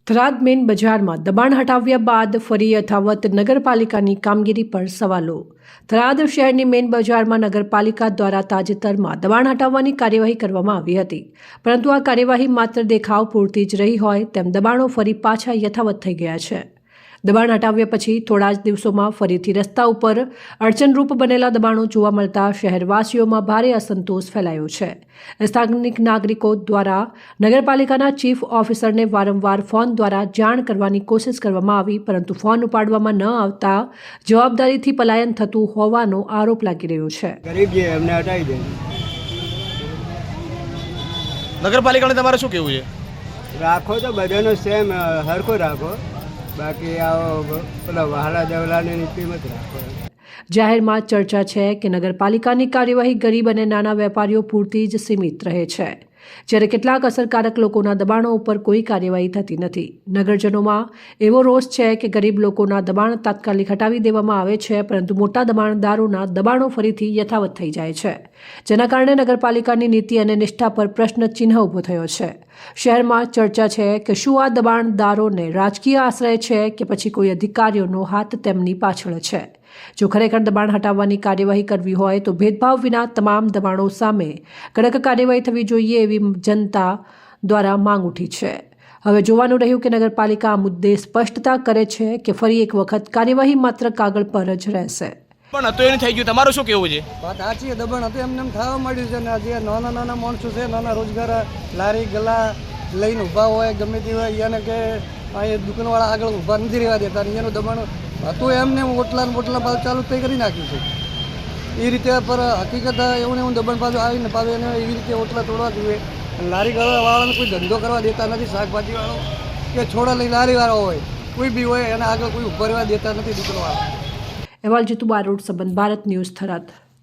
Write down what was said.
Tharad main બજારમાં દબાણ હટાવ્યા બાદ ફરી યથાવત નગરપાલિકાની કામગીરી પર સવાલો। થરાદ શહેરની મેઇન બજારમાં નગરપાલિકા દ્વારા તાજેતરમાં દબાણ હટાવવાની કાર્યવાહી કરવામાં આવી હતી, પરંતુ આ કાર્યવાહી માત્ર દેખાવ પૂરતી જ રહી હોય તેમ દબાણો ફરી પાછા યથાવત થઈ ગયા છે। દબાણ હટાવ્યા પછી થોડા જ દિવસોમાં ફરીથી રસ્તા ઉપર અડચણરૂપ બનેલા દબાણો જોવા મળતા શહેરવાસીઓમાં ભારે અસંતોષ ફેલાયો છે। સ્થાનિક નાગરિકો દ્વારા નગરપાલિકાના ચીફ ઓફિસરને વારંવાર ફોન દ્વારા જાણ કરવાની કોશિશ કરવામાં આવી, પરંતુ ફોન ઉપાડવામાં ન આવતા જવાબદારીથી પલાયન થતું હોવાનો આરોપ લાગી રહ્યો છે। ગરીબ જે એમને હટાવી દે। નગરપાલિકાને તમારે શું કહેવું છે? રાખો તો બધાનો સેમ હરખો રાખો, બાકી આવો પેલા વહાલા દેવલાની નીતિ મત રાખો। જાહેરમાં ચર્ચા છે કે નગરપાલિકાની કાર્યવાહી ગરીબ અને નાના વેપારીઓ પૂરતી જ સીમિત રહે છે, જ્યારે કેટલાક અસરકારક લોકોના દબાણો ઉપર કોઈ કાર્યવાહી થતી નથી। નગરજનોમાં એવો રોષ છે કે ગરીબ લોકોના દબાણ તાત્કાલિક હટાવી દેવામાં આવે છે, પરંતુ મોટા દબાણદારોના દબાણો ફરીથી યથાવત થઈ જાય છે, જેના કારણે નગરપાલિકાની નીતિ અને નિષ્ઠા પર પ્રશ્નચિહ્ન ઊભો થયો છે। શહેરમાં ચર્ચા છે કે શું આ દબાણદારોને રાજકીય આશ્રય છે કે પછી કોઈ અધિકારીઓનો હાથ તેમની પાછળ છે। જો ખરેખર દબાણ હટાવવાની કાર્યવાહી કરવી હોય તો ભેદભાવ વિના તમામ દબાણો સામે કડક કાર્યવાહી થવી જોઈએ એવી જનતા દ્વારા માંગ ઉઠી છે। હવે જોવાનું રહ્યું કે નગરપાલિકા આ મુદ્દે સ્પષ્ટતા કરે છે કે ફરી એક વખત કાર્યવાહી માત્ર કાગળ પર જ રહેશે। પણ હતું એને થઈ ગયું, તમારું શું કહેવું છે? વાત સાચી, દબાણ હતું એમને એમ થવા માંડ્યું છે ને જે નાના નાના માણસો છે, નાના રોજગાર લારી ગલા લઈને ઊભા હોય ગમે તે હોય એને કે એ દુકાનવાળા આગળ ઊભા નથી રહેવા દેતા, એનું દબાણ હતું એમને ઓટલા ભાવ ચાલુ થઈ કરી નાખ્યું છે એ રીતે। પર હકીકત એવું ને એવું દબાણ પાછું આવીને પાછું એને એવી રીતે ઓટલા તોડવા જોઈએ। લારી ગળાવાળાને કોઈ ધંધો કરવા દેતા નથી, શાકભાજીવાળો કે છોડા લઈ લારીવાળો હોય કોઈ બી હોય એને આગળ કોઈ ઊભા રહેવા દેતા નથી દુકાનવાળા। અહેવાલ જીતુ બારોટ, સંબંધ ભારત ન્યૂઝ, થરાદ।